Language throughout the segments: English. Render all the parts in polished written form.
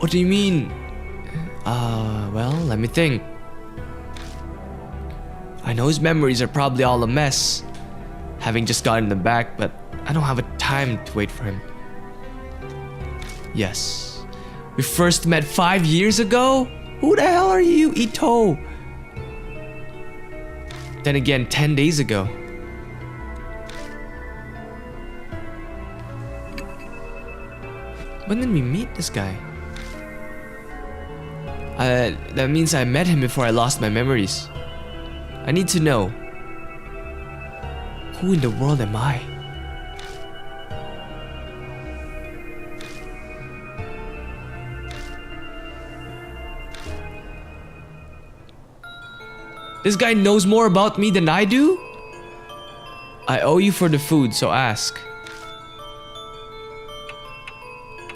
What do you mean? Well, let me think. I know his memories are probably all a mess, having just gotten them back, but I don't have a time to wait for him. Yes. We first met 5 years ago? Who the hell are you, Ito? Then again, 10 days ago. When did we meet this guy? That means I met him before I lost my memories. I need to know. Who in the world am I? This guy knows more about me than I do? I owe you for the food, so ask.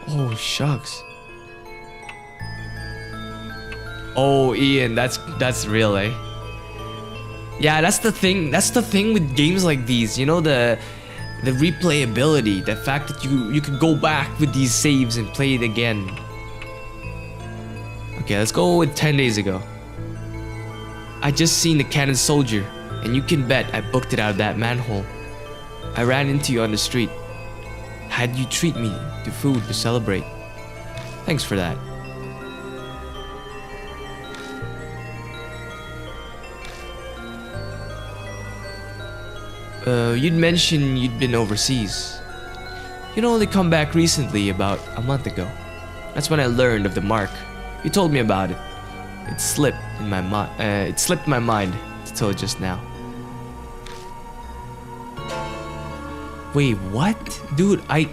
Oh, shucks. Oh, Ian, that's real, eh? Yeah, that's the thing. That's the thing with games like these. You know, the replayability, the fact that you can go back with these saves and play it again. Okay, let's go with 10 days ago. I just seen the cannon soldier, and you can bet I booked it out of that manhole. I ran into you on the street. Had you treat me to food to celebrate. Thanks for that. You'd mentioned you'd been overseas. You'd only come back recently, about a month ago. That's when I learned of the mark. You told me about it. It slipped my mind until just now. Wait, what? Dude, I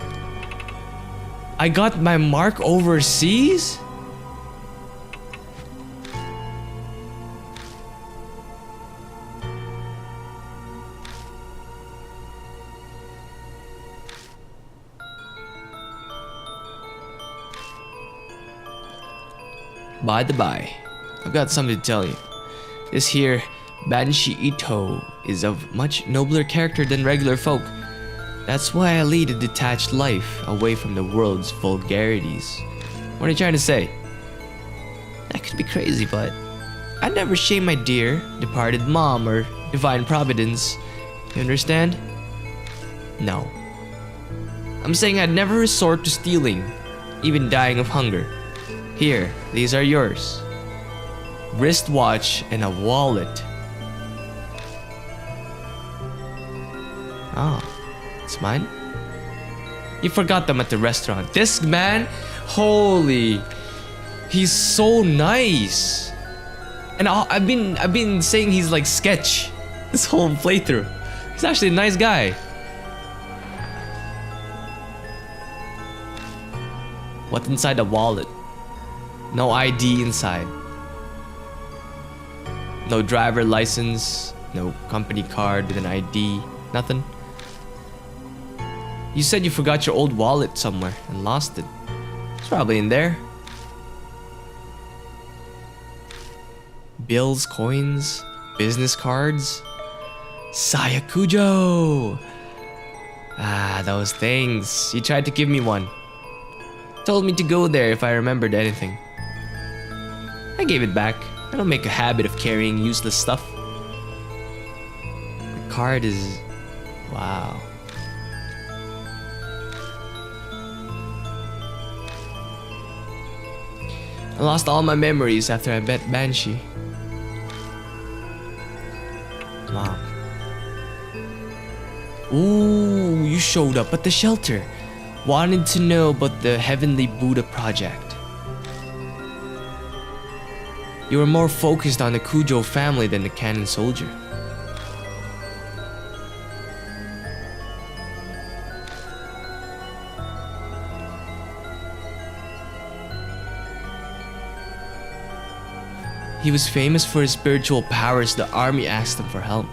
got my mark overseas? By the by, I've got something to tell you. This here Banshee Ito is of much nobler character than regular folk. That's why I lead a detached life away from the world's vulgarities. What are you trying to say? That could be crazy, but I'd never shame my dear, departed mom or divine providence. You understand? No. I'm saying I'd never resort to stealing, even dying of hunger. Here, these are yours. Wristwatch and a wallet. Oh, it's mine? You forgot them at the restaurant. This man, holy, he's so nice. And I've been saying he's like sketch this whole playthrough. He's actually a nice guy. What's inside the wallet? No ID inside. No driver license, no company card with an ID, nothing. You said you forgot your old wallet somewhere and lost it. It's probably in there. Bills, coins, business cards. Sayakujo! Ah, those things. You tried to give me one. Told me to go there if I remembered anything. I gave it back. I don't make a habit of carrying useless stuff. The card is... wow. I lost all my memories after I met Banshee. Wow. Ooh, you showed up at the shelter. Wanted to know about the Heavenly Buddha project. You were more focused on the Kujo family than the cannon soldier. He was famous for his spiritual powers. The army asked him for help.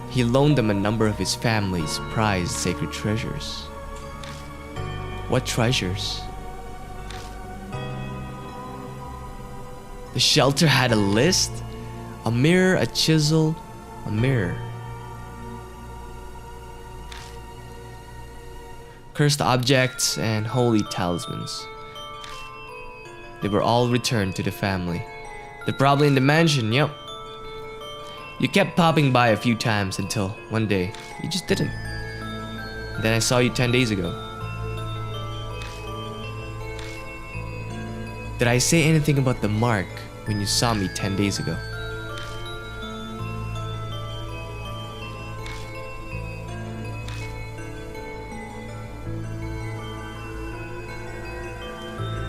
He loaned them a number of his family's prized sacred treasures. What treasures? The shelter had a list. A mirror, a chisel, a mirror. Cursed objects and holy talismans. they were all returned to the family. They're probably in the mansion, yep. You kept popping by a few times until one day you just didn't. Then I saw you 10 days ago. Did I say anything about the mark when you saw me 10 days ago?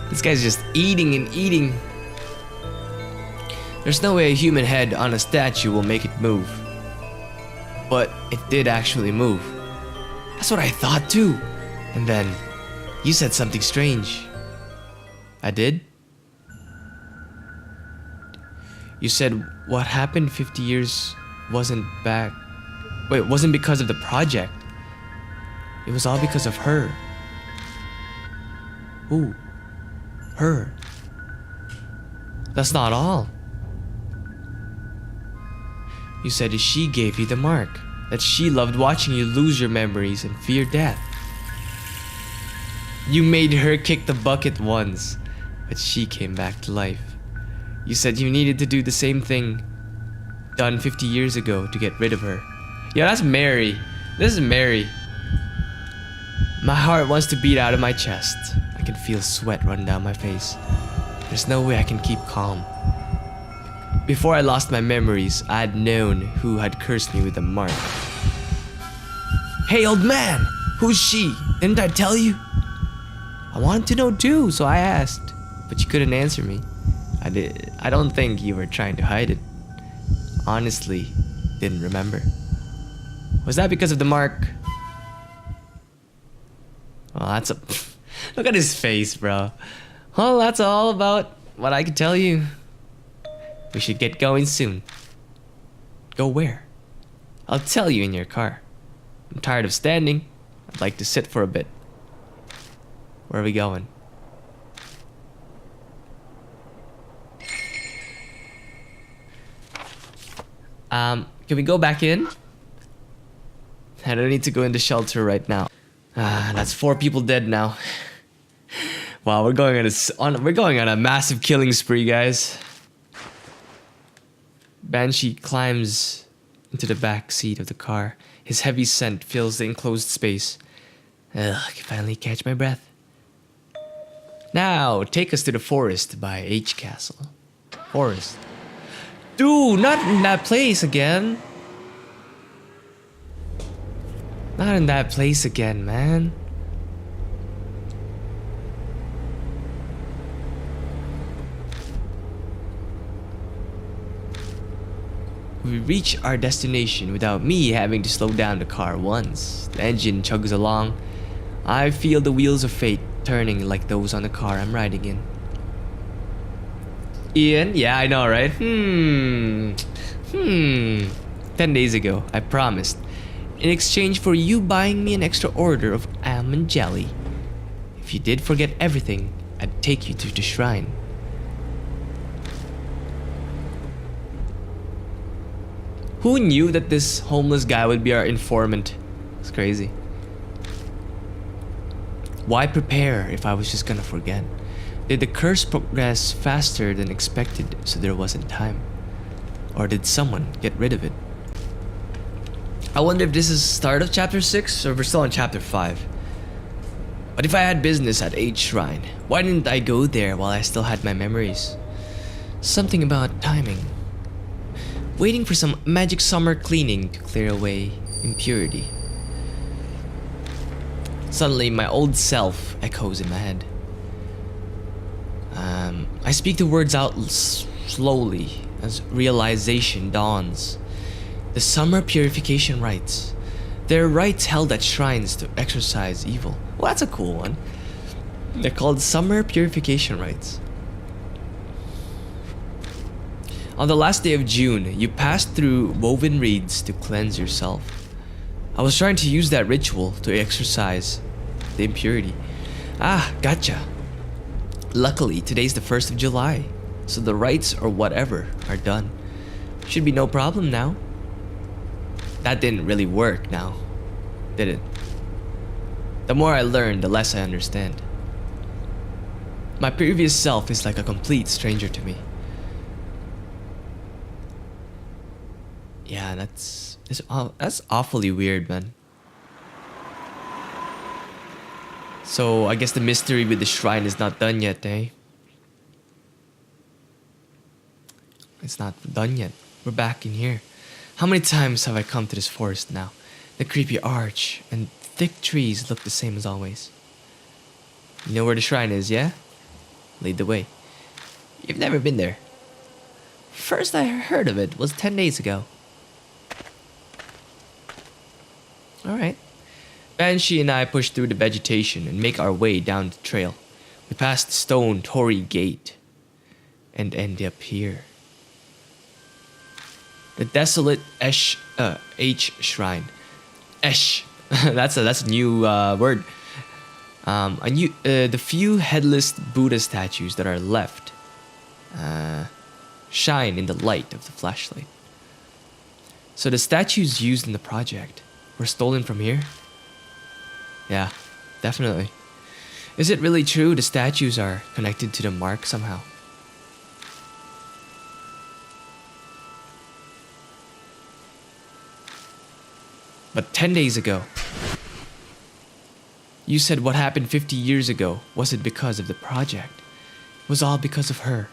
This guy's just eating and eating. There's no way a human head on a statue will make it move. But it did actually move. That's what I thought too. And then you said something strange. I did? You said what happened 50 years wasn't back. Wait, it wasn't because of the project. It was all because of her. Who? Her. That's not all. You said that she gave you the mark, that she loved watching you lose your memories and fear death. You made her kick the bucket once, but she came back to life. You said you needed to do the same thing done 50 years ago to get rid of her. Yeah, that's Mary. This is Mary. My heart wants to beat out of my chest. I can feel sweat run down my face. There's no way I can keep calm. Before I lost my memories, I had known who had cursed me with a mark. Hey, old man! Who's she? Didn't I tell you? I wanted to know too, so I asked. But you couldn't answer me. I don't think you were trying to hide it. Honestly, didn't remember. Was that because of the mark? Well, that's a... Look at his face, bro. Well, that's all about what I can tell you. We should get going soon. Go where? I'll tell you in your car. I'm tired of standing. I'd like to sit for a bit. Where are we going? Can we go back in? I don't need to go into shelter right now. That's 4 people dead now. Wow, we're going on a massive killing spree, guys. Banshee climbs into the back seat of the car. His heavy scent fills the enclosed space. I can finally catch my breath. Now, take us to the forest by H Castle. Forest. Dude, not in that place again. Not in that place again, man. We reach our destination without me having to slow down the car once. The engine chugs along. I feel the wheels of fate turning like those on the car I'm riding in. Ian? Yeah, I know, right? 10 days ago, I promised. In exchange for you buying me an extra order of almond jelly. If you did forget everything, I'd take you to the shrine. Who knew that this homeless guy would be our informant? It's crazy. Why prepare if I was just gonna forget? Did the curse progress faster than expected so there wasn't time? Or did someone get rid of it? I wonder if this is the start of chapter 6 or we're still in chapter 5. But if I had business at H Shrine, why didn't I go there while I still had my memories? Something about timing. Waiting for some magic summer cleaning to clear away impurity. Suddenly, my old self echoes in my head. I speak the words out slowly as realization dawns. The summer purification rites. They're rites held at shrines to exorcise evil. Well, that's a cool one. They're called summer purification rites. On the last day of June, you passed through woven reeds to cleanse yourself. I was trying to use that ritual to exorcise the impurity. Ah, gotcha. Luckily, today's the 1st of July, so the rites or whatever are done. Should be no problem now. That didn't really work now, did it? The more I learn, the less I understand. My previous self is like a complete stranger to me. Yeah, that's awfully weird, man. So I guess the mystery with the shrine is not done yet, eh? It's not done yet. We're back in here. How many times have I come to this forest now? The creepy arch and thick trees look the same as always. You know where the shrine is, yeah? Lead the way. You've never been there. First I heard of it was 10 days ago. Alright. Banshee and I push through the vegetation and make our way down the trail. We pass the stone Torii gate and end up here. The desolate H shrine. Esh. that's a new word. The few headless Buddha statues that are left shine in the light of the flashlight. So the statues used in the project were stolen from here? Yeah, definitely. Is it really true the statues are connected to the mark somehow? But 10 days ago, you said what happened 50 years ago wasn't because of the project. It was all because of her.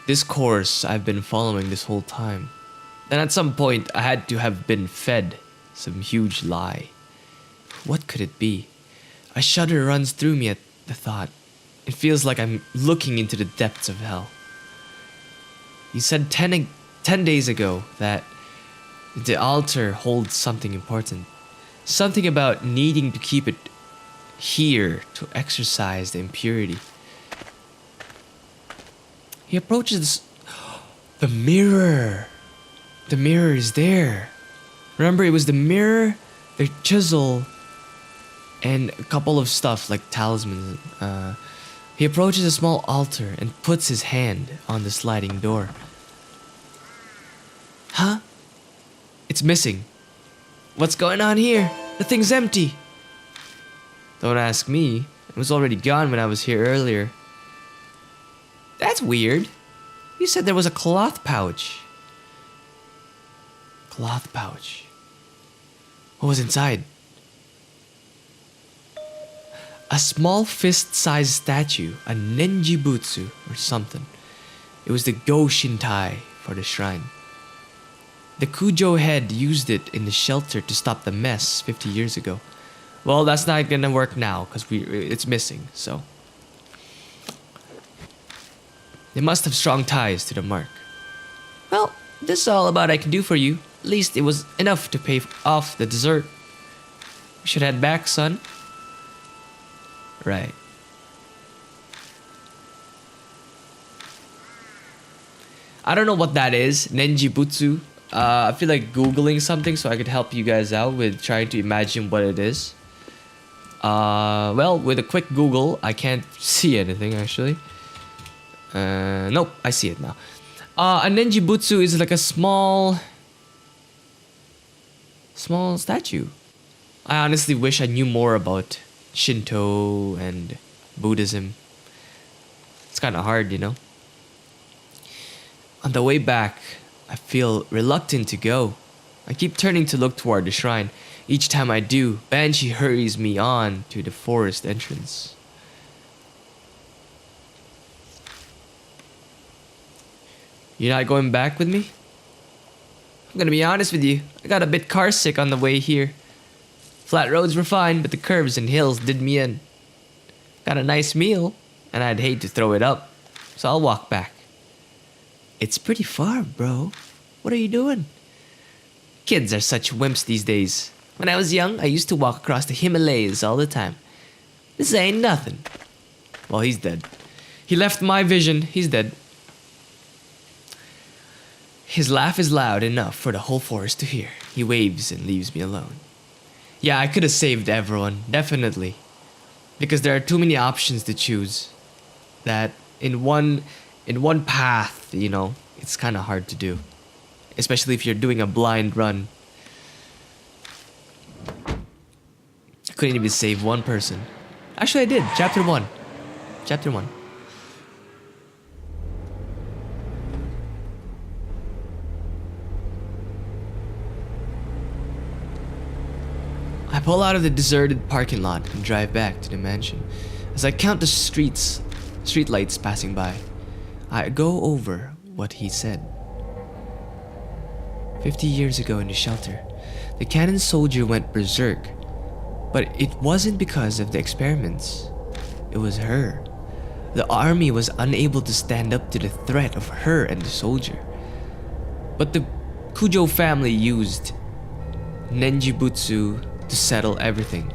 This course I've been following this whole time. Then at some point I had to have been fed some huge lie. What could it be? A shudder runs through me at the thought. It feels like I'm looking into the depths of hell. You said 10 days ago that the altar holds something important. Something about needing to keep it here to exorcise the impurity. He approaches the mirror. The mirror is there. Remember, it was the mirror, the chisel, and a couple of stuff like talismans. He approaches a small altar and puts his hand on the sliding door. Huh? It's missing. What's going on here? The thing's empty. Don't ask me. It was already gone when I was here earlier. That's weird. You said there was a cloth pouch. Cloth pouch. What was inside? A small fist-sized statue, a Nenjibutsu or something. It was the Go Shintai for the shrine. The Kujo head used it in the shelter to stop the mess 50 years ago. Well, that's not gonna work now because it's missing, so. They must have strong ties to the mark. Well, this is all about I can do for you. At least it was enough to pay off the dessert. We should head back, son. Right. I don't know what that is, Nenjibutsu. I feel like Googling something so I could help you guys out with trying to imagine what it is. Well, with a quick Google, I can't see anything actually. Nope, I see it now. A Nenjibutsu is like a small statue. I honestly wish I knew more about Shinto and Buddhism. It's kind of hard, you know. On the way back, I feel reluctant to go. I keep turning to look toward the shrine. Each time I do, Banshee hurries me on to the forest entrance. You're not going back with me? I'm gonna be honest with you, I got a bit car sick on the way here. Flat roads were fine, but the curves and hills did me in. Got a nice meal, and I'd hate to throw it up, so I'll walk back. It's pretty far, bro. What are you doing? Kids are such wimps these days. When I was young, I used to walk across the Himalayas all the time. This ain't nothing. Well, he's dead. He left my vision. He's dead. His laugh is loud enough for the whole forest to hear. He waves and leaves me alone. Yeah, I could have saved everyone, definitely. Because there are too many options to choose. That in one path, you know, it's kind of hard to do. Especially if you're doing a blind run. I couldn't even save one person. Actually, I did. Chapter 1. Chapter 1. I pull out of the deserted parking lot and drive back to the mansion. As I count the street lights passing by, I go over what he said. 50 years ago in the shelter, the cannon soldier went berserk. But it wasn't because of the experiments. It was her. The army was unable to stand up to the threat of her and the soldier. But the Kujo family used Nenjibutsu to settle everything.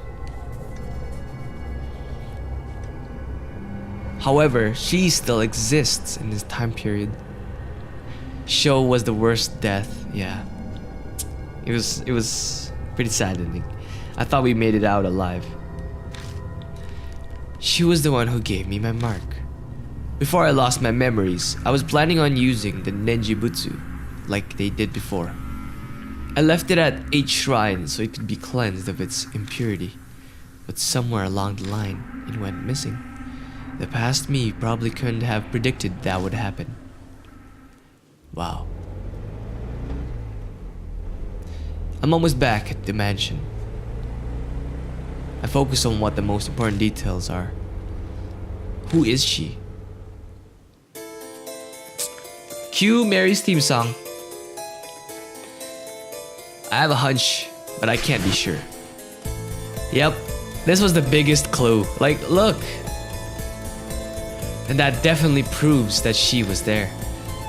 However, she still exists in this time period. Sho was the worst death, yeah. It was pretty saddening. I thought we made it out alive. She was the one who gave me my mark. Before I lost my memories, I was planning on using the Nenjibutsu, like they did before. I left it at 8 shrines so it could be cleansed of its impurity. But somewhere along the line, it went missing. The past me probably couldn't have predicted that would happen. Wow. I'm almost back at the mansion. I focus on what the most important details are. Who is she? Cue Mary's theme song. I have a hunch, but I can't be sure. Yep, this was the biggest clue. Like, look. And that definitely proves that she was there.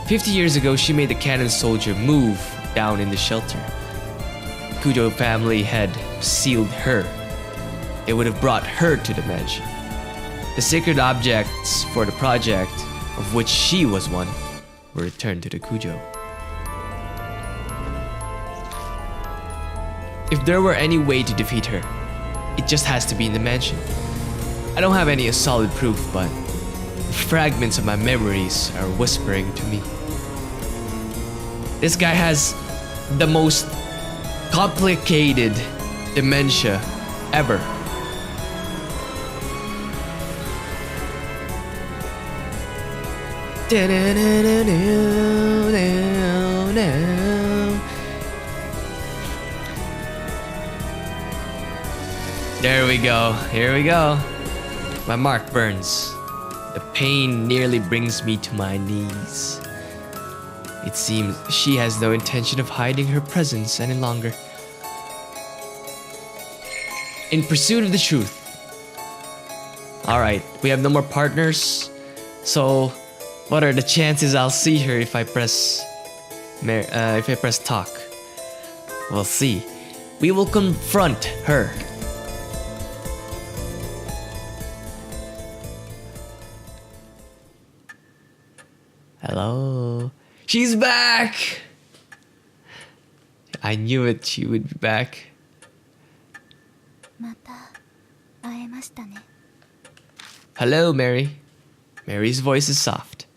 50 years ago, she made the cannon soldier move down in the shelter. Kujo family had sealed her. It would have brought her to the mansion. The sacred objects for the project, of which she was one, were returned to the Kujo. If there were any way to defeat her, it just has to be in the mansion. I don't have any solid proof, but fragments of my memories are whispering to me. This guy has the most complicated dementia ever. There we go. Here we go. My mark burns. The pain nearly brings me to my knees. It seems she has no intention of hiding her presence any longer. In pursuit of the truth. Alright, we have no more partners. So, what are the chances I'll see her if I press talk? We'll see. We will confront her. Hello. She's back! I knew it, she would be back. Hello, Mary. Mary's voice is soft.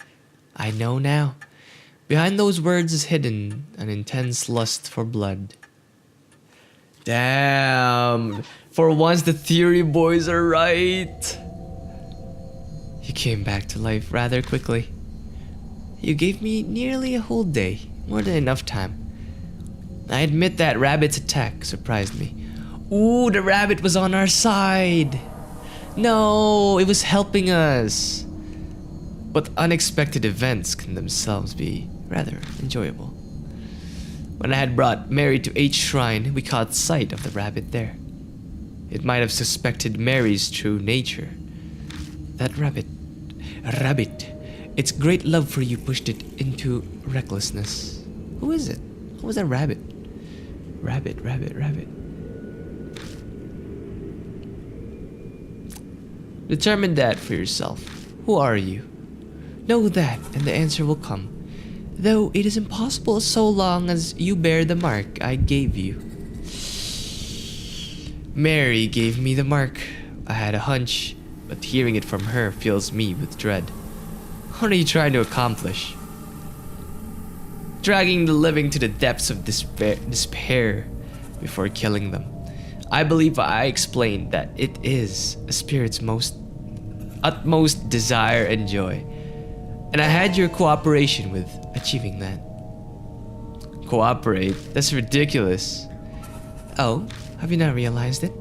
I know now. Behind those words is hidden an intense lust for blood. Damn. For once the theory boys are right. He came back to life rather quickly. You gave me nearly a whole day, more than enough time. I admit that rabbit's attack surprised me. Ooh, the rabbit was on our side. No, it was helping us. But unexpected events can themselves be rather enjoyable. When I had brought Mary to H Shrine, we caught sight of the rabbit there. It might have suspected Mary's true nature. That rabbit, its great love for you pushed it into recklessness. Who is it? Who was that rabbit? Rabbit. Determine that for yourself. Who are you? Know that, and the answer will come. Though it is impossible so long as you bear the mark I gave you. Mary gave me the mark. I had a hunch, but hearing it from her fills me with dread. What are you trying to accomplish? Dragging the living to the depths of despair before killing them. I believe I explained that it is a spirit's most utmost desire and joy. And I had your cooperation with achieving that. Cooperate? That's ridiculous. Oh, have you not realized it?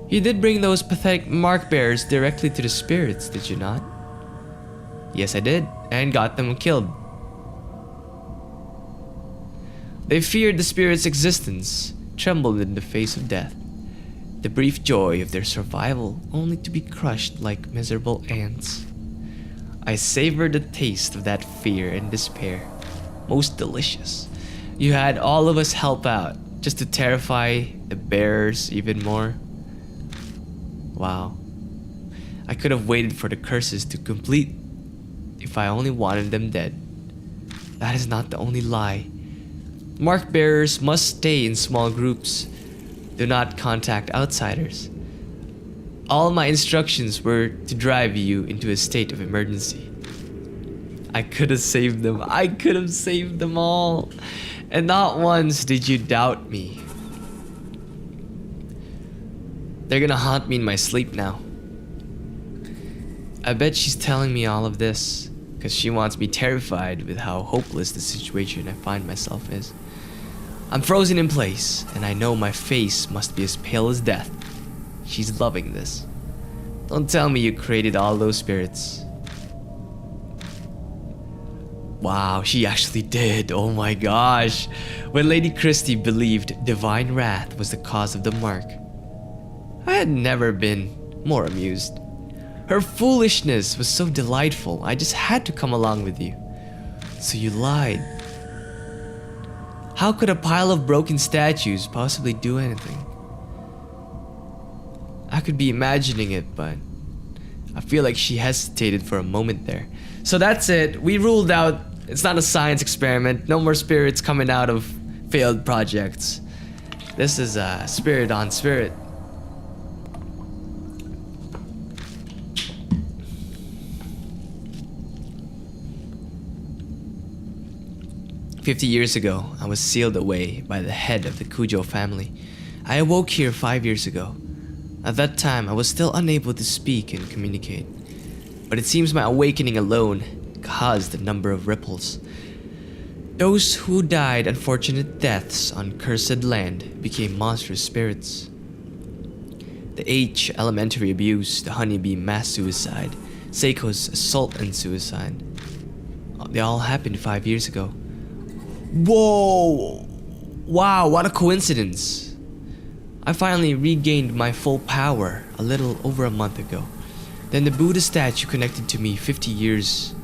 You did bring those pathetic mark bearers directly to the spirits, did you not? Yes, I did, and got them killed. They feared the spirit's existence, trembled in the face of death. The brief joy of their survival only to be crushed like miserable ants. I savored the taste of that fear and despair. Most delicious. You had all of us help out just to terrify the bearers even more. Wow. I could have waited for the curses to complete if I only wanted them dead. That is not the only lie. Mark bearers must stay in small groups. Do not contact outsiders. All my instructions were to drive you into a state of emergency. I could have saved them. I could have saved them all. And not once did you doubt me. They're gonna haunt me in my sleep now. I bet she's telling me all of this because she wants me terrified with how hopeless the situation I find myself is. I'm frozen in place, and I know my face must be as pale as death. She's loving this. Don't tell me you created all those spirits. Wow, she actually did. Oh my gosh. When Lady Christie believed divine wrath was the cause of the mark, I had never been more amused. Her foolishness was so delightful, I just had to come along with you. So you lied. How could a pile of broken statues possibly do anything? I could be imagining it, but I feel like she hesitated for a moment there. So that's it. We ruled out it's not a science experiment. No more spirits coming out of failed projects. This is a spirit on spirit. "50 years ago, I was sealed away by the head of the Cujo family. I awoke here 5 years ago. At that time, I was still unable to speak and communicate. But it seems my awakening alone caused a number of ripples. Those who died unfortunate deaths on cursed land became monstrous spirits. The H elementary abuse, the honeybee mass suicide, Seiko's assault and suicide. They all happened 5 years ago. Whoa! Wow, what a coincidence. I finally regained my full power a little over a month ago. Then the Buddha statue connected to me 50 years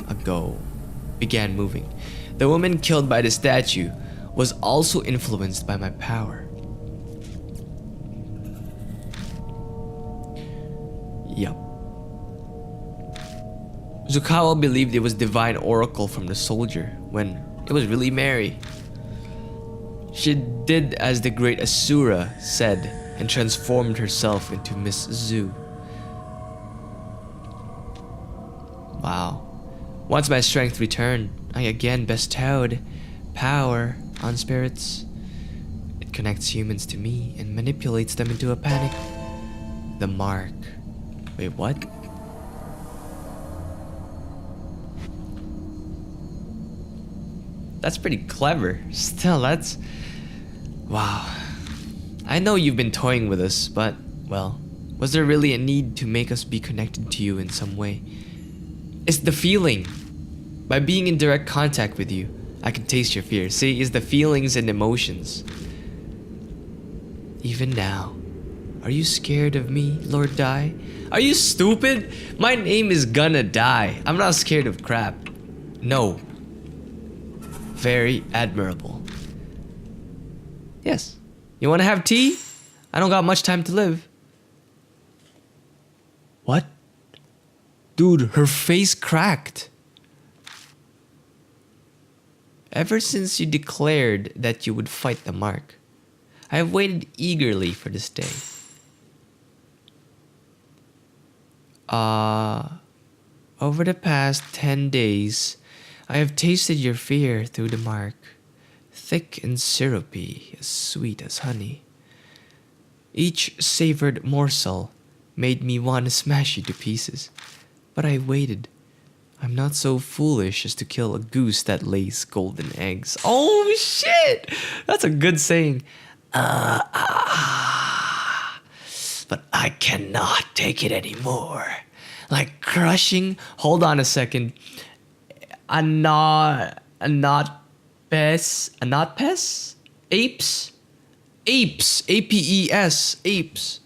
ago began moving. The woman killed by the statue was also influenced by my power. Yup. Zukawa believed it was divine oracle from the soldier when it was really Mary. She did as the great Asura said and transformed herself into Miss Zu. Wow. Once my strength returned, I again bestowed power on spirits. It connects humans to me and manipulates them into a panic. The mark. Wait, what? That's pretty clever. Still, that's... Wow. I know you've been toying with us, but, well, was there really a need to make us be connected to you in some way? It's the feeling. By being in direct contact with you, I can taste your fear. See, it's the feelings and emotions. Even now, are you scared of me, Lord Dai? Are you stupid? My name is gonna die. I'm not scared of crap. No. Very admirable. Yes. You wanna have tea? I don't got much time to live. What? Dude, her face cracked. Ever since you declared that you would fight the mark, I have waited eagerly for this day. Over the past 10 days, I have tasted your fear through the mark, thick and syrupy, as sweet as honey. Each savored morsel made me want to smash you to pieces. But I waited. I'm not so foolish as to kill a goose that lays golden eggs. Oh shit! That's a good saying. But I cannot take it anymore. Like crushing. Hold on a second. A not pes. Apes. APES. Apes.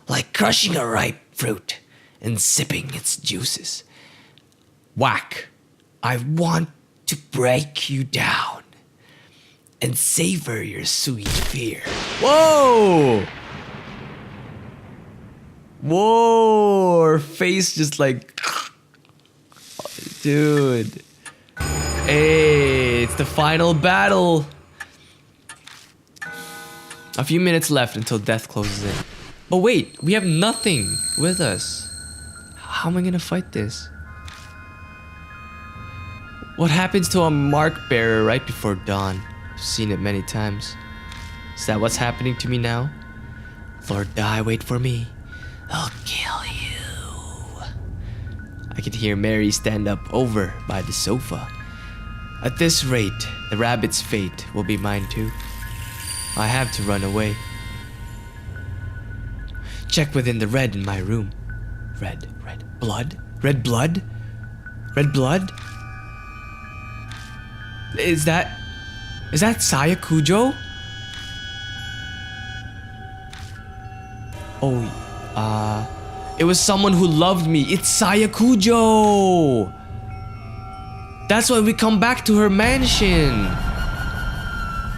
Like crushing a ripe fruit and sipping its juices. Whack. I want to break you down and savor your sweet fear. Whoa! Whoa! Her face just like... Dude. Hey, it's the final battle. A few minutes left until death closes in. But wait, we have nothing with us. How am I gonna fight this? What happens to a mark bearer right before dawn? I've seen it many times. Is that what's happening to me now? Lord Die, wait for me. I'll kill you. I can hear Mary stand up over by the sofa. At this rate, the rabbit's fate will be mine too. I have to run away. Check within the red in my room. Red blood? Red blood? Red blood? Is that Saya Kujo? Oh, it was someone who loved me. It's Saya Kujo. That's why we come back to her mansion.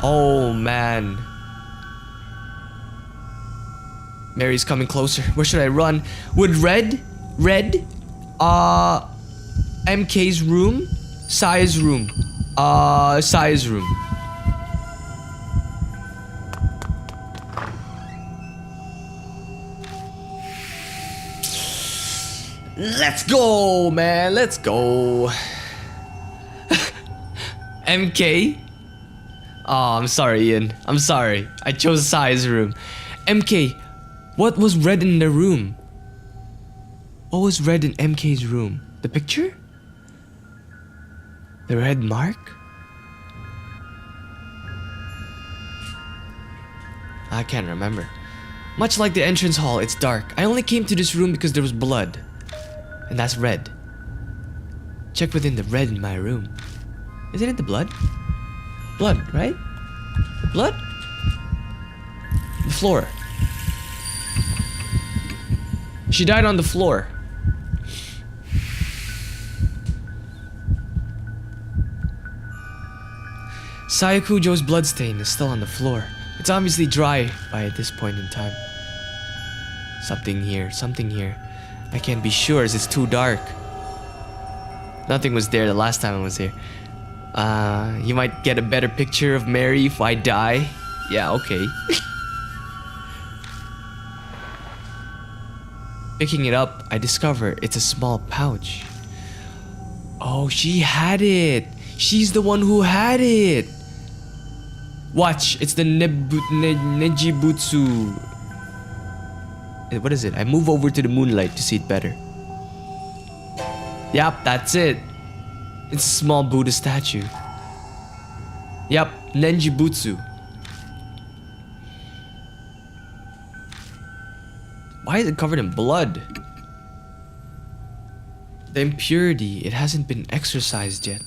Oh man. Mary's coming closer. Where should I run? Would MK's room? Saya's room. Saya's room. Let's go, man. Let's go. MK? Oh, I'm sorry, Ian. I'm sorry. I chose Saya's room. MK, what was red in the room? What was red in MK's room? The picture? The red mark? I can't remember. Much like the entrance hall, it's dark. I only came to this room because there was blood. And that's red. Check within the red in my room. Isn't it the blood? Blood, right? The blood? The floor. She died on the floor. Saya Kujo's bloodstain is still on the floor. It's obviously dry by this point in time. Something here, something here. I can't be sure as it's too dark. Nothing was there the last time I was here. You might get a better picture of Mary if I die. Yeah, okay. Picking it up, I discover it's a small pouch. Oh, she had it. She's the one who had it. Watch, it's the Nejibutsu. What is it? I move over to the moonlight to see it better. Yep, that's it. It's a small Buddha statue. Yep, Nenjibutsu. Why is it covered in blood? The impurity, it hasn't been exorcised yet.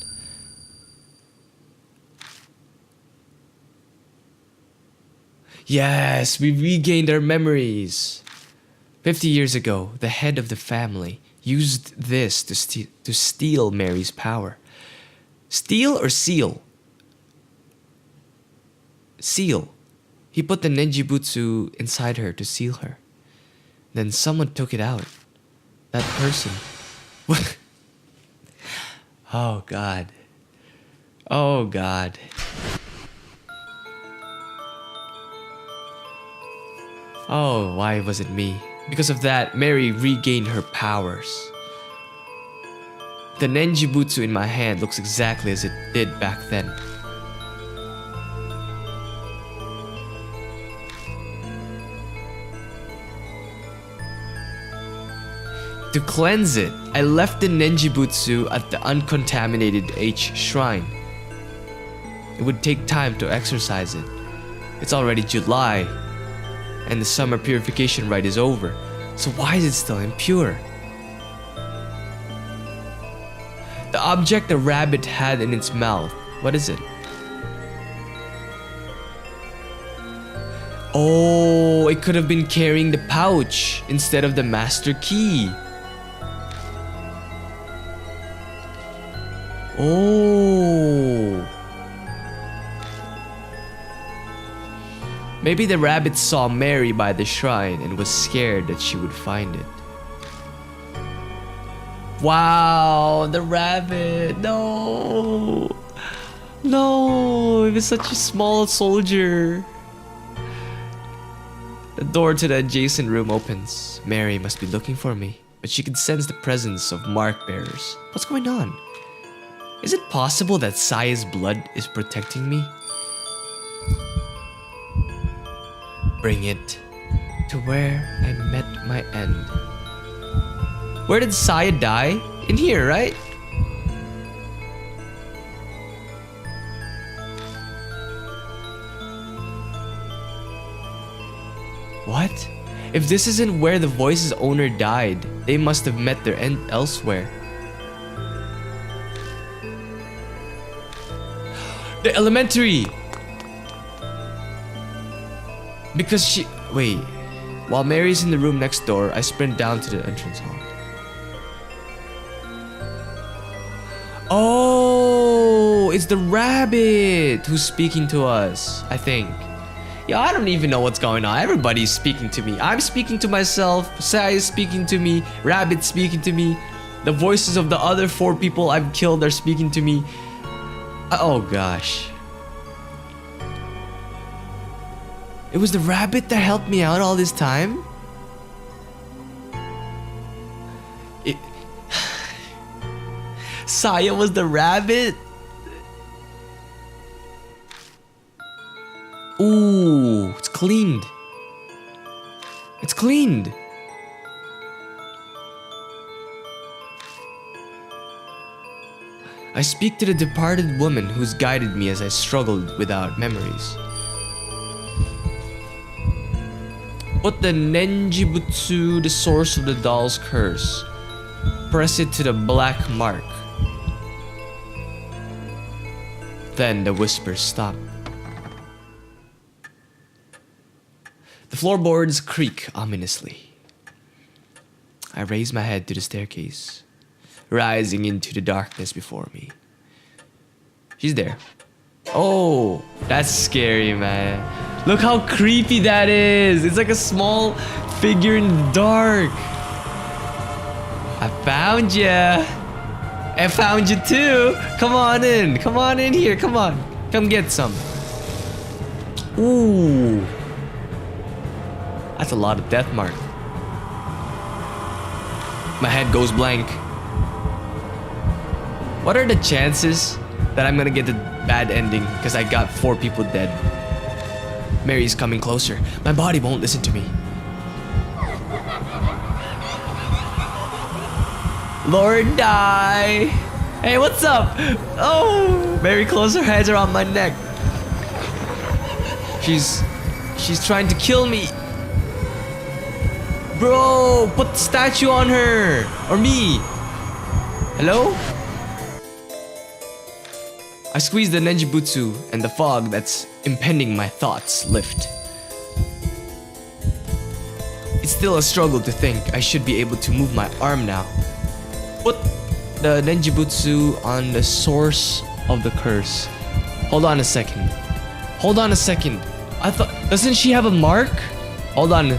Yes, we regained our memories. 50 years ago, the head of the family used this to steal Mary's power. Steal or seal? Seal. He put the Nenjibutsu inside her to seal her. Then someone took it out. That person. Oh God. Oh God. Oh, why was it me? Because of that, Mary regained her powers. The Nenjibutsu in my hand looks exactly as it did back then. To cleanse it, I left the Nenjibutsu at the uncontaminated H shrine. It would take time to exorcise it. It's already July, and the summer purification rite is over. So why is it still impure? The object the rabbit had in its mouth, what is it? Oh, it could have been carrying the pouch instead of the master key. Oh. Maybe the rabbit saw Mary by the shrine and was scared that she would find it. Wow, the rabbit. No. No, it was such a small soldier. The door to the adjacent room opens. Mary must be looking for me, but she could sense the presence of mark bearers. What's going on? Is it possible that Saya's blood is protecting me? Bring it to where I met my end. Where did Saya die? In here, right? What? If this isn't where the Voice's owner died, they must have met their end elsewhere. The elementary! Because she... Wait. While Mary's in the room next door, I sprint down to the entrance hall. Oh, it's the rabbit who's speaking to us, I think. Yeah, I don't even know what's going on. Everybody's speaking to me. I'm speaking to myself. Saya's speaking to me. Rabbit's speaking to me. The voices of the other 4 people I've killed are speaking to me. Oh gosh. It was the rabbit that helped me out all this time? Saya was the rabbit? Ooh, it's cleaned. It's cleaned. I speak to the departed woman who's guided me as I struggled without memories. Put the Nenjibutsu, the source of the doll's curse. Press it to the black mark. Then the whispers stop. The floorboards creak ominously. I raise my head to the staircase, rising into the darkness before me. She's there. Oh, that's scary, man. Look how creepy that is. It's like a small figure in the dark. I found ya. I found you too. Come on in. Come on in here. Come on. Come get some. Ooh. That's a lot of death mark. My head goes blank. What are the chances that I'm gonna get the bad ending because I got 4 people dead? Mary's coming closer. My body won't listen to me. Lord, die. Hey, what's up? Oh, Mary closed her hands around my neck. She's trying to kill me. Bro, put the statue on her. Or me. Hello? I squeeze the Nenjibutsu and the fog that's impending my thoughts lift. It's still a struggle to think I should be able to move my arm now. Put the Nenjibutsu on the source of the curse. Hold on a second. Hold on a second. I thought... Doesn't she have a mark? Hold on.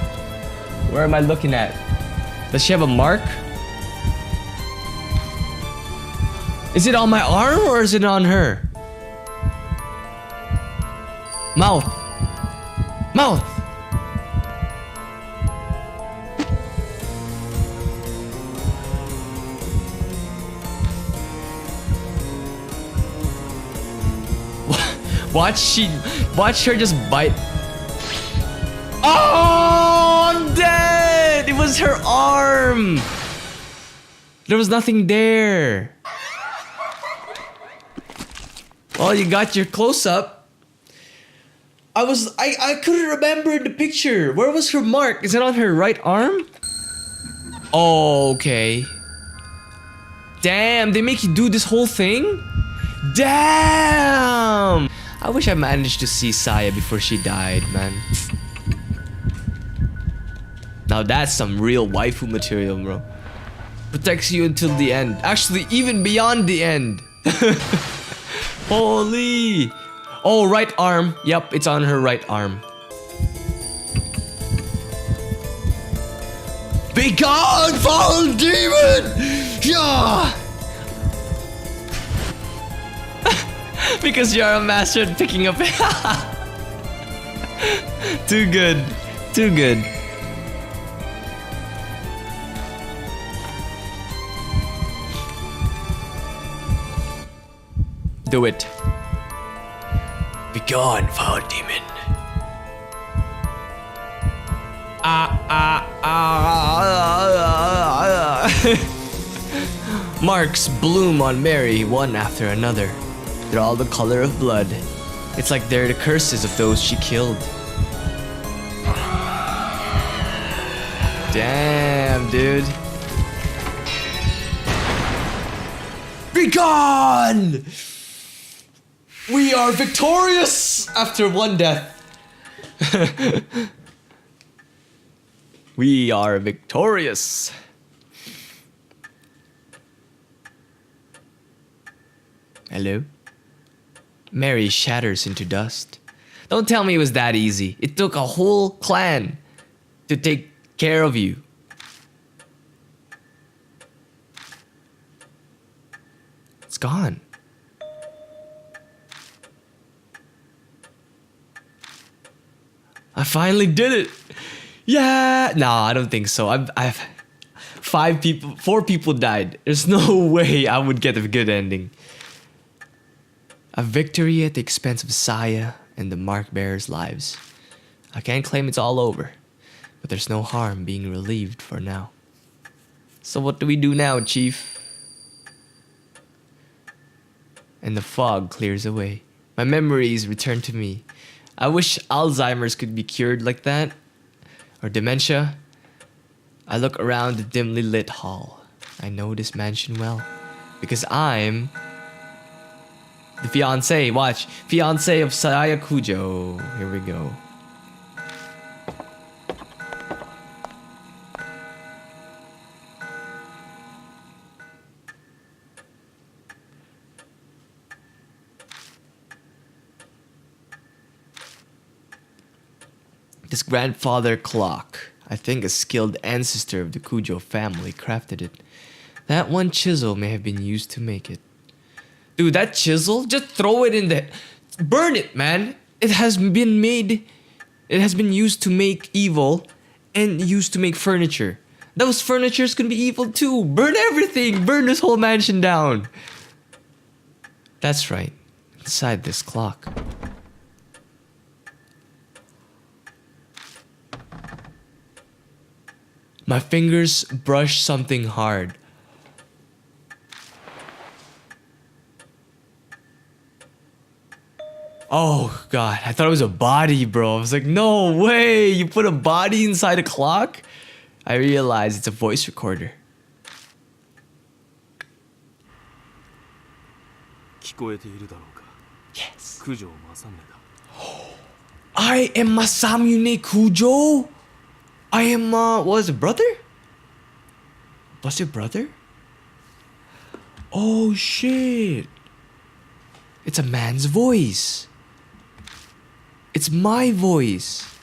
Where am I looking at? Does she have a mark? Is it on my arm or is it on her? Mouth. Mouth. Watch her just bite. Oh, I'm dead. It was her arm. There was nothing there. Well, you got your close-up. I couldn't remember the picture. Where was her mark? Is it on her right arm? Oh, okay. Damn, they make you do this whole thing? Damn! I wish I managed to see Saya before she died, man. Now that's some real waifu material, bro. Protects you until the end. Actually, even beyond the end. Holy! Oh, right arm. Yep, it's on her right arm. Be gone, fallen demon! Yeah! Because you're a master at picking up. Too good. Too good. Do it. Be gone, foul demon. Marks bloom on Mary one after another. They're all the color of blood. It's like they're the curses of those she killed. Damn, dude. Be gone! We are victorious after one death. We are victorious. Hello? Mary shatters into dust. Don't tell me it was that easy. It took a whole clan to take care of you. It's gone. I finally did it. Yeah. No, I don't think so. I've 4 people died. There's no way I would get a good ending. A victory at the expense of Saya and the Mark Bearers' lives. I can't claim it's all over, but there's no harm being relieved for now. So what do we do now, Chief? And the fog clears away. My memories return to me. I wish Alzheimer's could be cured like that. Or dementia. I look around the dimly lit hall. I know this mansion well. Because I'm the fiancé. Watch. Fiancé of Saya Kujo. Here we go. This grandfather clock, I think a skilled ancestor of the Kujo family crafted it. That one chisel may have been used to make it. Dude, that chisel? Just throw it in the... Burn it, man! It has been made... It has been used to make evil and used to make furniture. Those furnitures can be evil too. Burn everything! Burn this whole mansion down! That's right. Inside this clock. My fingers brush something hard. Oh god, I thought it was a body, bro. I was like, no way, you put a body inside a clock? I realized it's a voice recorder. Yes. I am Masamune Kujo? I am, was it brother? Was it brother? Oh shit. It's a man's voice. It's my voice.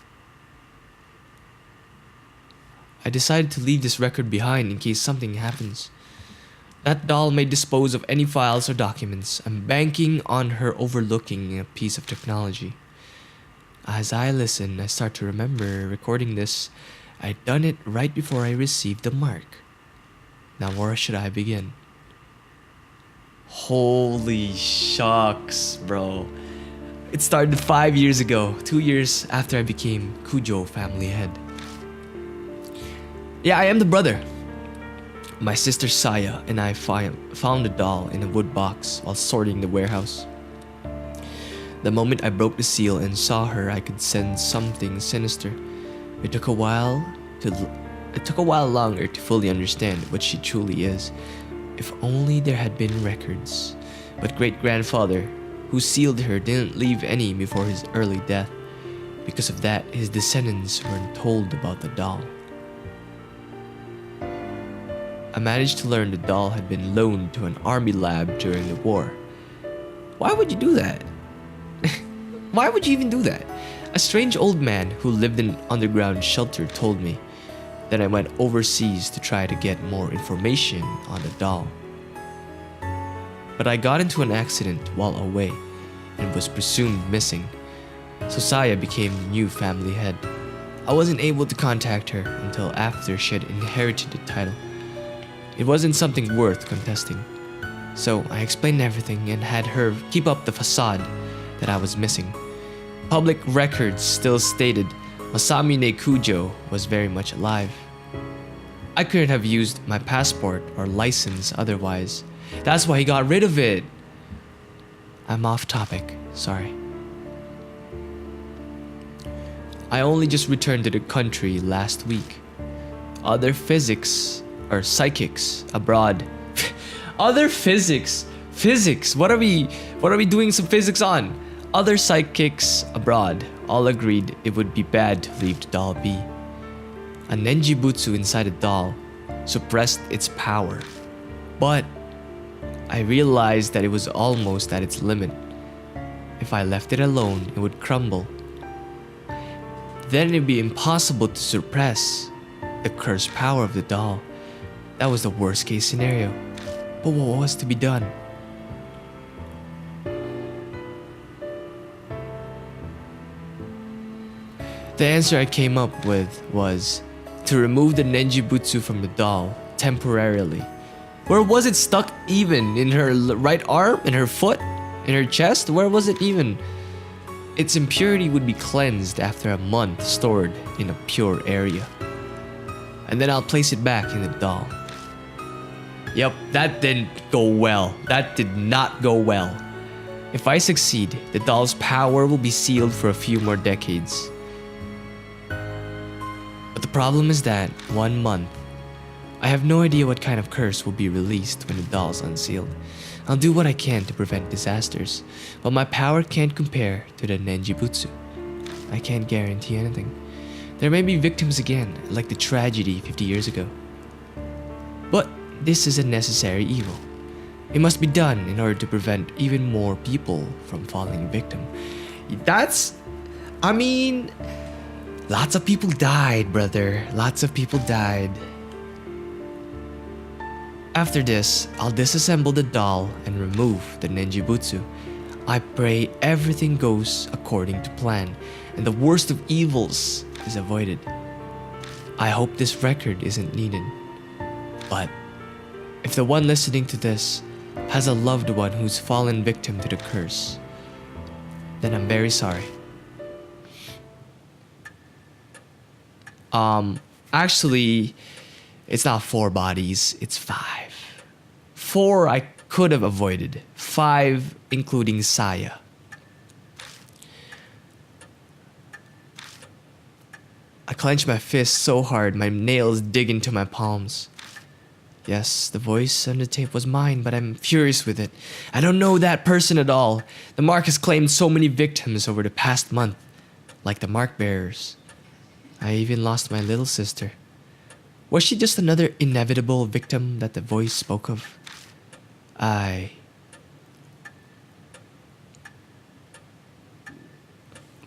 I decided to leave this record behind in case something happens. That doll may dispose of any files or documents. I'm banking on her overlooking a piece of technology. As I listen, I start to remember recording this. I'd done it right before I received the mark. Now where should I begin? Holy shucks, bro. It started 5 years ago, 2 years after I became Kujo family head. Yeah, I am the brother. My sister Saya and I found the doll in a wood box while sorting the warehouse. The moment I broke the seal and saw her, I could sense something sinister. It took a while longer to fully understand what she truly is. If only there had been records. But great-grandfather, who sealed her, didn't leave any before his early death. Because of that, his descendants weren't told about the doll. I managed to learn the doll had been loaned to an army lab during the war. Why would you do that? Why would you even do that? A strange old man who lived in an underground shelter told me. Then I went overseas to try to get more information on the doll. But I got into an accident while away and was presumed missing. So Saya became the new family head. I wasn't able to contact her until after she had inherited the title. It wasn't something worth contesting. So I explained everything and had her keep up the facade that I was missing. Public records still stated Masamune Kujo was very much alive. I couldn't have used my passport or license otherwise. That's why he got rid of it. I'm off topic, sorry. I only just returned to the country last week. Other psychics abroad. Other physics? What are we doing some physics on? Other psychics abroad all agreed it would be bad to leave the doll be. A Nenjibutsu inside the doll suppressed its power. But I realized that it was almost at its limit. If I left it alone, it would crumble. Then it would be impossible to suppress the cursed power of the doll. That was the worst case scenario. But what was to be done? The answer I came up with was to remove the Nenjibutsu from the doll temporarily. Where was it stuck even? In her right arm? In her foot? In her chest? Where was it even? Its impurity would be cleansed after a month stored in a pure area. And then I'll place it back in the doll. Yep, that didn't go well. That did not go well. If I succeed, the doll's power will be sealed for a few more decades. But the problem is that 1 month, I have no idea what kind of curse will be released when the doll's unsealed. I'll do what I can to prevent disasters, but my power can't compare to the Nenjibutsu. I can't guarantee anything. There may be victims again, like the tragedy 50 years ago. But this is a necessary evil. It must be done in order to prevent even more people from falling victim. Lots of people died, brother. Lots of people died. After this, I'll disassemble the doll and remove the Nenjibutsu. I pray everything goes according to plan and the worst of evils is avoided. I hope this record isn't needed. But if the one listening to this has a loved one who's fallen victim to the curse, then I'm very sorry. Actually, it's not 4 bodies, it's 5. 4 I could have avoided. 5 including Saya. I clench my fist so hard my nails dig into my palms. Yes, the voice on the tape was mine, but I'm furious with it. I don't know that person at all. The mark has claimed so many victims over the past month, like the mark bearers. I even lost my little sister. Was she just another inevitable victim that the voice spoke of?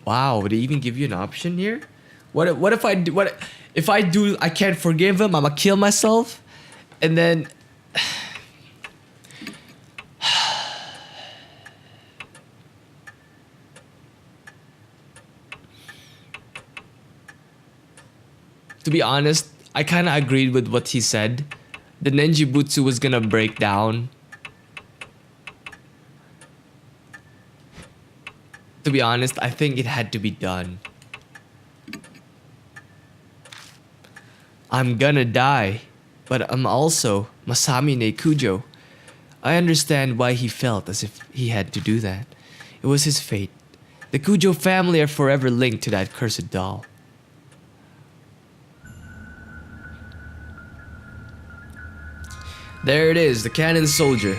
Wow, would they even give you an option here? What if I can't forgive him, I'ma kill myself? And then to be honest, I kind of agreed with what he said. The Nenjibutsu was gonna break down. To be honest, I think it had to be done. I'm gonna die. but I'm also Masamune Kujo. I understand why he felt as if he had to do that. It was his fate. The Kujo family are forever linked to that cursed doll. There it is, the Cannon Soldier.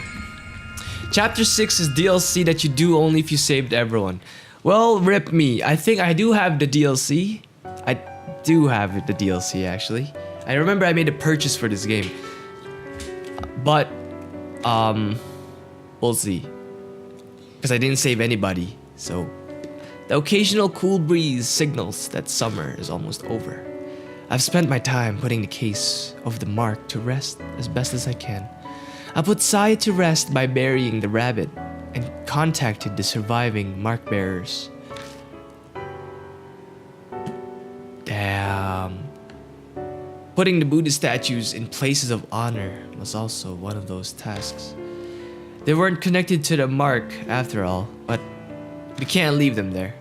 Chapter 6 is DLC that you do only if you saved everyone. Well, rip me. I think I do have the DLC. I do have the DLC actually. I remember I made a purchase for this game. But, we'll see. Because I didn't save anybody, so... The occasional cool breeze signals that summer is almost over. I've spent my time putting the case of the mark to rest as best as I can. I put Saya to rest by burying the rabbit and contacted the surviving mark bearers. Damn. Putting the Buddha statues in places of honor was also one of those tasks. They weren't connected to the mark after all, but we can't leave them there.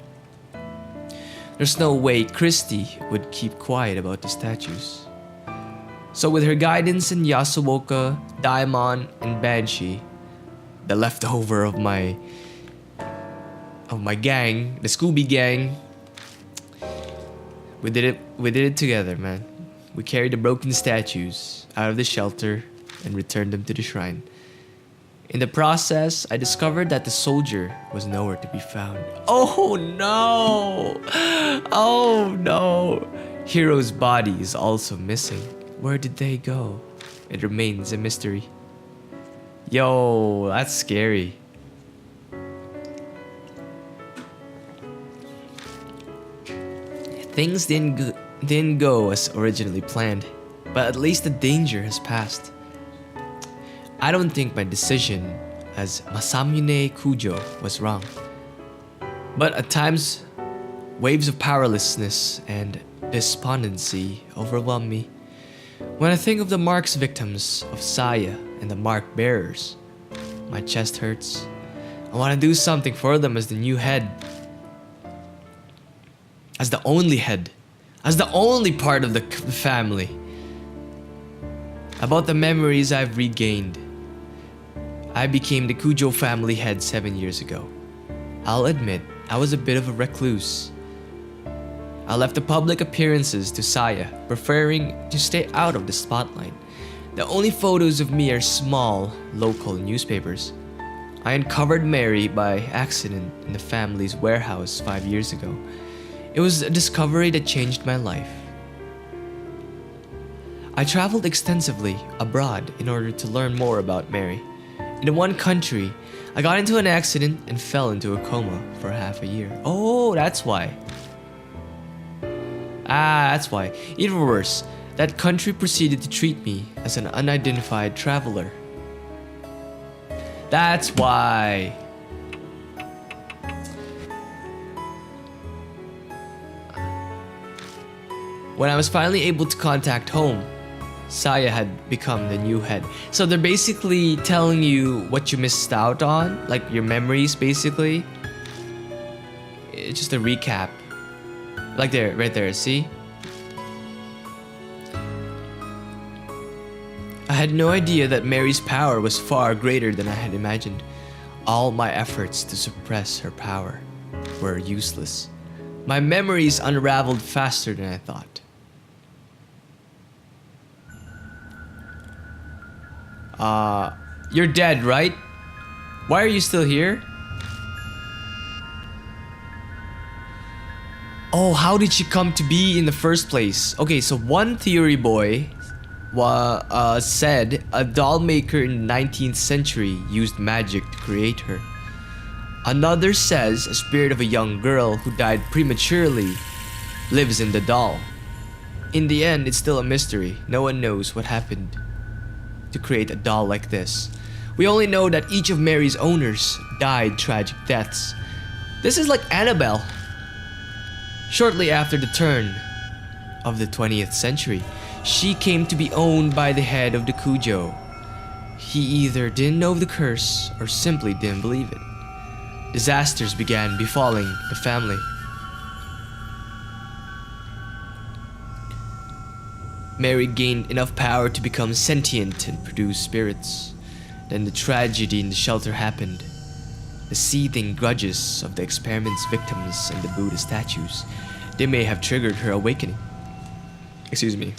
There's no way Christie would keep quiet about the statues. So with her guidance and Yasuoka, Daimon, and Banshee, the leftover of my gang, the Scooby gang, we did it together, man. We carried the broken statues out of the shelter and returned them to the shrine. In the process, I discovered that the soldier was nowhere to be found. Oh no! Oh no! Hiro's body is also missing. Where did they go? It remains a mystery. Yo, that's scary. Things didn't go as originally planned, but at least the danger has passed. I don't think my decision as Masamune Kujo was wrong. But at times, waves of powerlessness and despondency overwhelm me. When I think of the mark's victims of Saya and the mark bearers, my chest hurts. I want to do something for them as the new head. As the only head. As the only part of the family. About the memories I've regained. I became the Kujo family head 7 years ago. I'll admit, I was a bit of a recluse. I left the public appearances to Saya, preferring to stay out of the spotlight. The only photos of me are small, local newspapers. I uncovered Mary by accident in the family's warehouse 5 years ago. It was a discovery that changed my life. I traveled extensively abroad in order to learn more about Mary. In one country, I got into an accident and fell into a coma for half a year. Oh, that's why. That's why. Even worse, that country proceeded to treat me as an unidentified traveler. That's why. When I was finally able to contact home, Saya had become the new head. So they're basically telling you what you missed out on, like your memories basically. It's just a recap. Like there, right there, see? I had no idea that Mary's power was far greater than I had imagined. All my efforts to suppress her power were useless. My memories unraveled faster than I thought. You're dead, right? Why are you still here? Oh, how did she come to be in the first place? Okay, so one theory boy said a doll maker in the 19th century used magic to create her. Another says a spirit of a young girl who died prematurely lives in the doll. In the end, it's still a mystery. No one knows what happened to create a doll like this. We only know that each of Mary's owners died tragic deaths. This is like Annabelle. Shortly after the turn of the 20th century, she came to be owned by the head of the Kujo. He either didn't know of the curse or simply didn't believe it. Disasters began befalling the family. Mary gained enough power to become sentient and produce spirits. Then the tragedy in the shelter happened. The seething grudges of the experiment's victims and the Buddha statues, they may have triggered her awakening. Excuse me.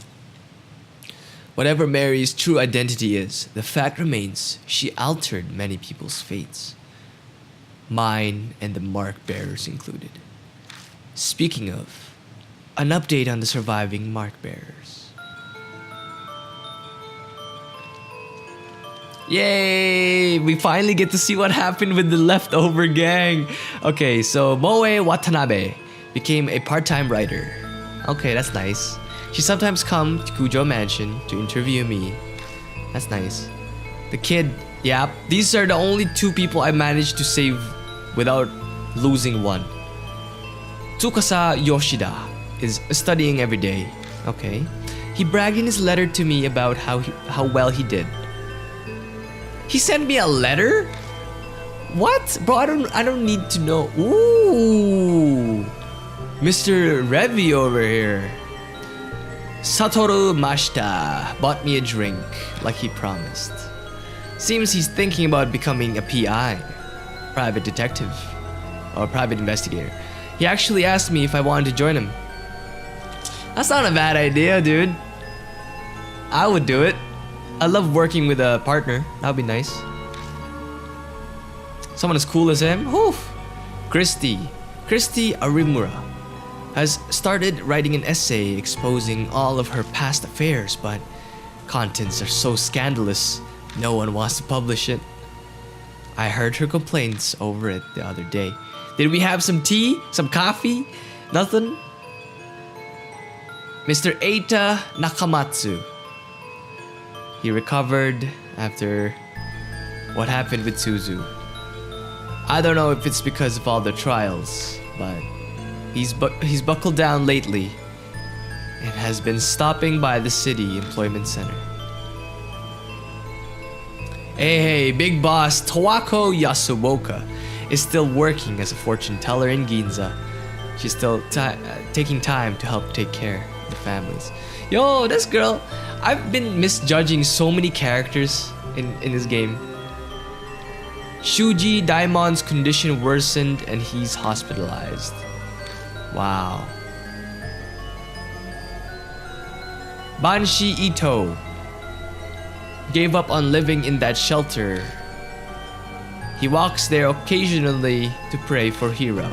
Whatever Mary's true identity is, the fact remains she altered many people's fates. Mine and the mark bearers included. Speaking of, an update on the surviving mark bearers. Yay! We finally get to see what happened with the leftover gang. Okay, so Moe Watanabe became a part-time writer. Okay, that's nice. She sometimes comes to Kujo Mansion to interview me. That's nice. The kid, yep, these are the only two people I managed to save without losing one. Tsukasa Yoshida is studying every day. Okay. He bragged in his letter to me about how well he did. He sent me a letter? What? Bro, I don't need to know. Ooh. Mr. Revi over here. Satoru Mashita bought me a drink like he promised. Seems he's thinking about becoming a PI, private detective, or private investigator. He actually asked me if I wanted to join him. That's not a bad idea, dude. I would do it. I love working with a partner. That would be nice. Someone as cool as him. Oof. Christy Arimura has started writing an essay exposing all of her past affairs, but contents are so scandalous, no one wants to publish it. I heard her complaints over it the other day. Did we have some tea? Some coffee? Nothing? Mr. Eita Nakamatsu. He recovered after what happened with Suzu. I don't know if it's because of all the trials, but he's buckled down lately and has been stopping by the city employment center. Hey, big boss Tawako Yasuoka is still working as a fortune teller in Ginza. She's still taking time to help take care of the families. Yo, this girl, I've been misjudging so many characters in this game. Shuji Daimon's condition worsened and he's hospitalized. Wow. Banshi Ito gave up on living in that shelter. He walks there occasionally to pray for Hiro.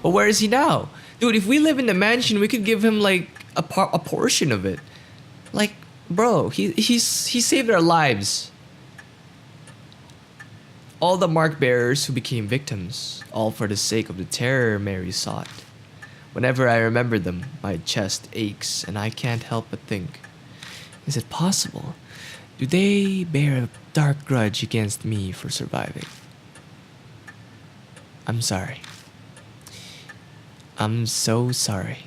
But where is he now? Dude, if we live in the mansion, we could give him like a portion of it. Like, bro, he saved our lives. All the mark bearers who became victims, all for the sake of the terror Mary sought. Whenever I remember them, my chest aches and I can't help but think, is it possible? Do they bear a dark grudge against me for surviving? I'm sorry. I'm so sorry.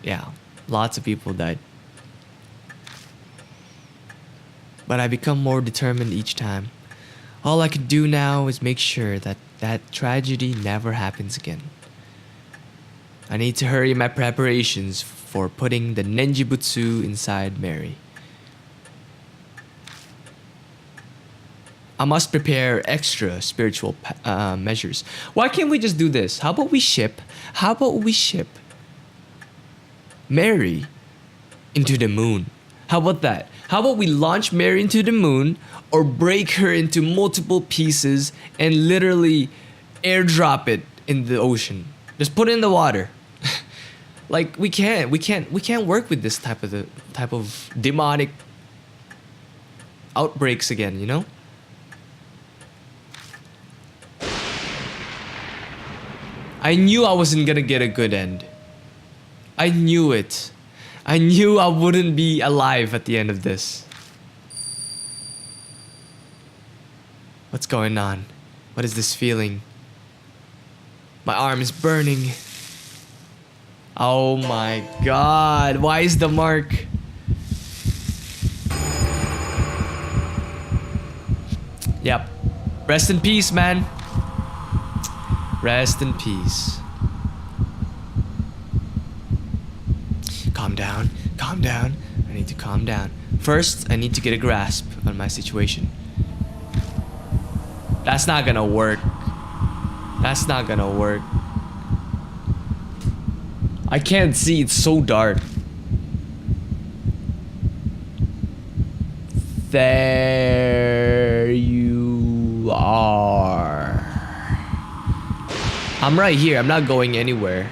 Yeah, lots of people died. But I become more determined each time. All I can do now is make sure that that tragedy never happens again. I need to hurry my preparations for putting the Nenjibutsu inside Mary. I must prepare extra spiritual measures. Why can't we just do this? How about we ship Mary into the moon? How about that? How about we launch Mary into the moon or break her into multiple pieces and literally airdrop it in the ocean? Just put it in the water. Like we can't work with this type of demonic outbreaks again, you know? I knew I wasn't gonna get a good end. I knew it. I knew I wouldn't be alive at the end of this. What's going on? What is this feeling? My arm is burning. Oh my god, why is the mark? Yep. Rest in peace, man. Rest in peace. Calm down. calm down. I need to calm down. First, I need to get a grasp on my situation. That's not gonna work. That's not gonna work. I can't see, it's so dark. There you are. I'm right here, I'm not going anywhere.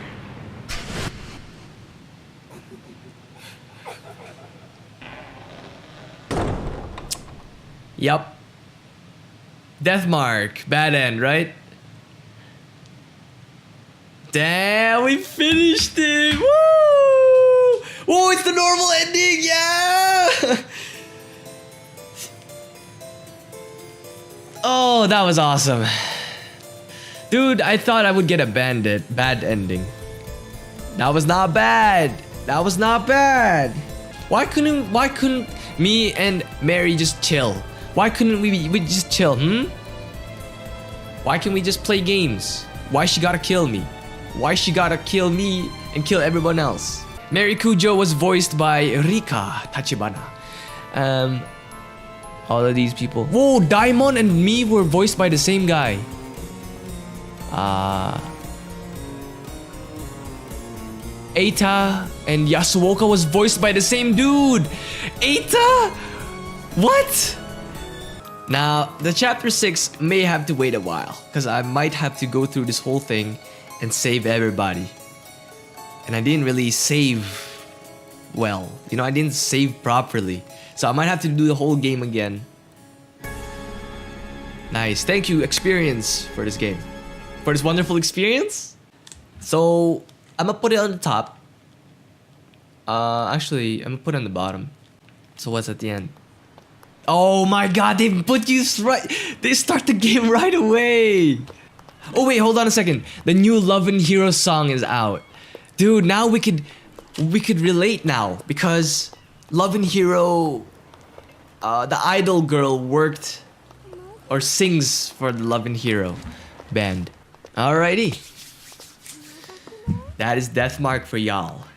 Yup. Death mark. Bad end, right? Damn, we finished it! Woo! Whoa, it's the normal ending! Yeah! Oh, that was awesome. Dude, I thought I would get a bad ending. That was not bad. That was not bad. Why couldn't me and Mary just chill? Why couldn't we just chill, Why can't we just play games? Why she gotta kill me? Why she gotta kill me and kill everyone else? Mary Kujo was voiced by Rika Tachibana. All of these people. Whoa, Daimon and me were voiced by the same guy. Eita and Yasuoka was voiced by the same dude. Eita? What? Now, the chapter 6 may have to wait a while, because I might have to go through this whole thing and save everybody. And I didn't really save well. You know, I didn't save properly. So I might have to do the whole game again. Nice. Thank you, Experience, for this game. For this wonderful experience. So, I'm gonna put it on the top. Actually, I'm gonna put it on the bottom. So what's at the end? Oh my god, they put you right. They start the game right away. Oh wait, hold on a second. The new Love and Hero song is out. Dude, now we could relate now, because Love and Hero, the idol girl worked or sings for the Love and Hero band. Alrighty. That is Death Mark for y'all.